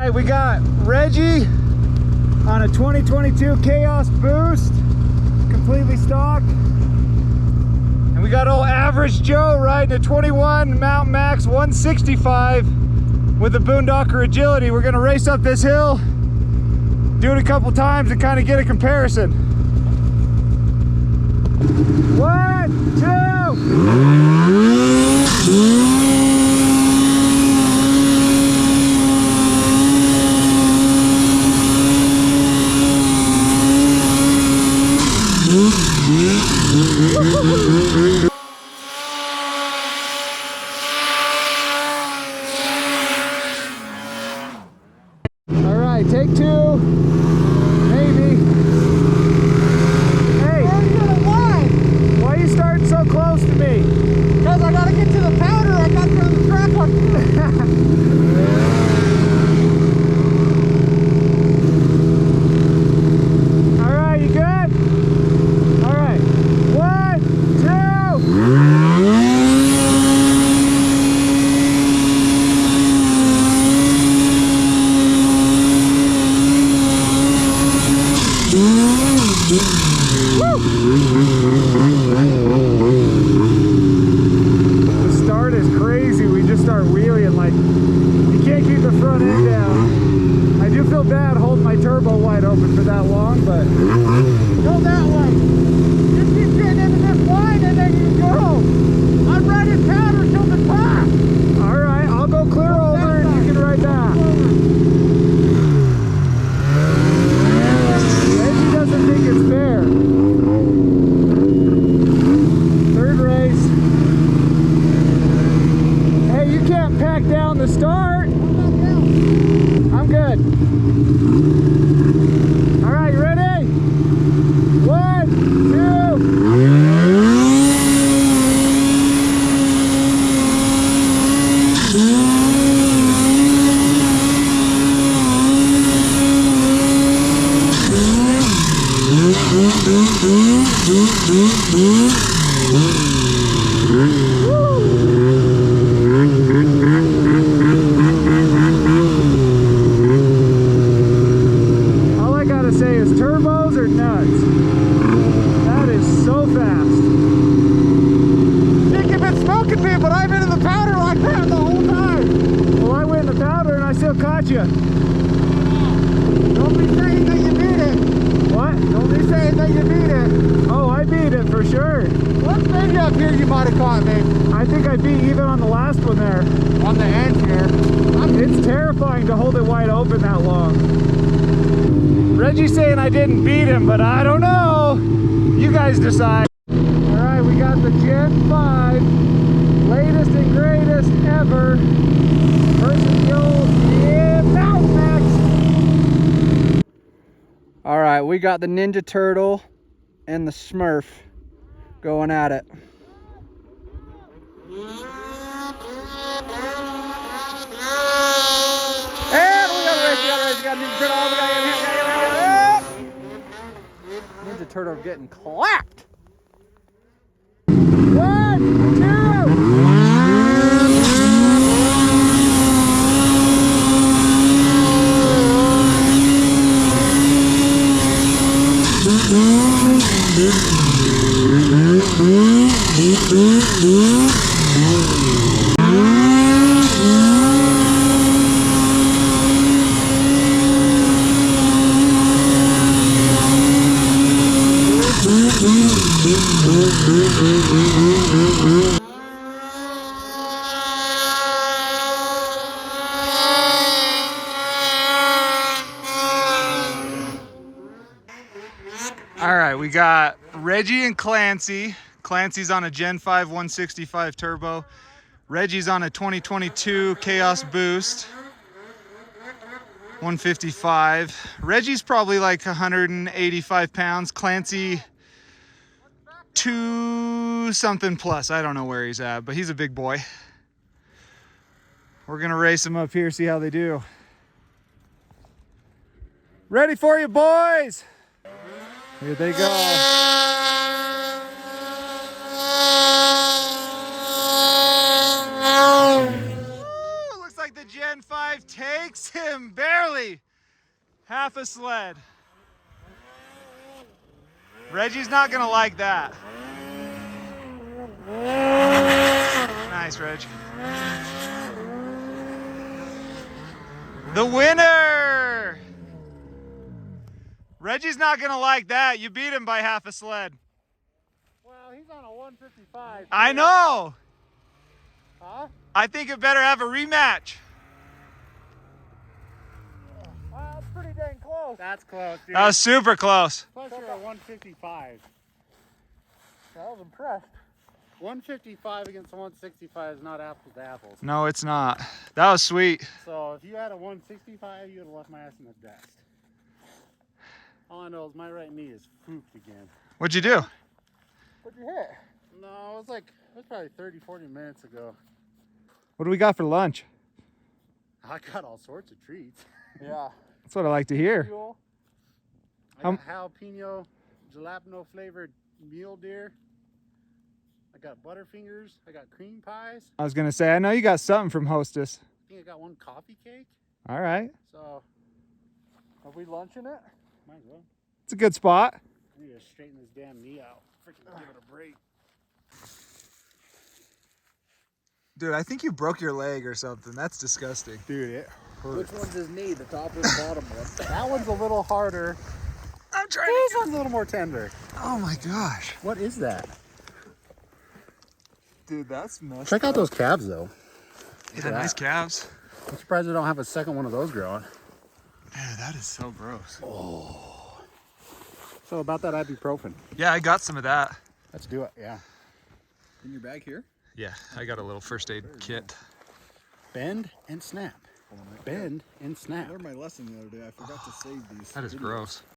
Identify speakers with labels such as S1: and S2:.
S1: Hey, we got Reggie on a 2022 Chaos Boost, completely stock. And we got old Average Joe riding a 21 Mountain Max 165 with the Boondocker Agility. We're gonna race up this hill, do it a couple times and kind of get a comparison. 1, 2. All right, take 2, maybe. Hey, why are you starting so close to me?
S2: Because I gotta get to the powder. I got to the track one.
S1: All right, you good? All right, 1, 2. The start is crazy. We just start wheeling like you can't keep the front end down. I do feel bad holding my turbo wide open for that long, but
S2: Go that way. Just keep getting into this line and then you go. I'm riding powder till the top.
S1: all right, I'll go clear over and you can ride back. Reggie doesn't think it's fair. Third race. Hey, you can't pack down the start. I'm good. All right, you ready? 1, 2. All I gotta say is turbos are nuts. That is so fast.
S2: Think you've been smoking me, but I've been in the powder like that the whole time.
S1: Well, I went in the powder and I still caught you.
S2: Don't be saying that you beat it.
S1: What?
S2: Don't be saying that you beat it.
S1: Oh, I beat it for sure.
S2: What's maybe up here you might have caught me?
S1: I think I beat even on the last one there.
S2: On the end here.
S1: It's terrifying to hold it wide open that long. Reggie's saying I didn't beat him, but I don't know. You guys decide. All right, we got the Gen 5, latest and greatest ever, versus the old Yammy Mountain Max. All right, we got the Ninja Turtle and the Smurf going at it. And we got a race, we got a Ninja Turtle, Ninja Turtle getting clapped. 1, 2. All right, we got Reggie and Clancy. Clancy's on a Gen 5 165 turbo. Reggie's on a 2022 Chaos Boost 155. Reggie's probably like 185 pounds. Clancy 2 something plus. I don't know where he's at, but he's a big boy. We're gonna race him up here, see how they do. Ready for you, boys. Here they go. Ooh, looks like the Gen 5 takes him barely half a sled. Reggie's not gonna like that. Nice, Reg. The winner! Reggie's not gonna like that. You beat him by half a sled.
S2: Well, he's on a 155.
S1: I know.
S2: Huh?
S1: I think it better have a rematch.
S2: Well, that's pretty dang close. That's close, dude.
S1: That was super close.
S2: Plus you're at 155. I was impressed. 155 against 165 is not apples to apples.
S1: No, it's not. That was sweet.
S2: So if you had a 165, you would have left my ass in the dust. All I know is my right knee is pooped again.
S1: What'd you do?
S2: What'd you hit? No, it was probably 30, 40 minutes ago.
S1: What do we got for lunch?
S2: I got all sorts of treats. Yeah.
S1: That's what I like to hear.
S2: Fuel. I got jalapeno, jalapeno flavored mule deer. I got Butterfingers. I got cream pies.
S1: I was gonna say, I know you got something from Hostess.
S2: I think I got one coffee cake.
S1: All right.
S2: So, are we lunching it? Might as well.
S1: It's a good spot.
S2: I need to straighten this damn knee out. Freaking give it a break.
S1: Dude, I think you broke your leg or something. That's disgusting.
S2: Dude, it hurts.
S3: Which one's his knee? The top or the bottom one?
S2: That one's a little harder.
S1: I'm trying
S2: This one's a little more tender.
S1: Oh my gosh.
S2: What is that?
S1: Dude, that's messed
S2: Check out those calves, though.
S1: Yeah, nice calves.
S2: I'm surprised we don't have a second one of those growing.
S1: Dude, that is so gross.
S2: So about that ibuprofen.
S1: Yeah, I got some of that.
S2: Let's do it, yeah.
S3: In your bag here?
S1: Yeah, I got a little first aid kit.
S2: Bend and snap. Bend and snap.
S3: I learned my lesson the other day. I forgot to save these.
S1: That is gross.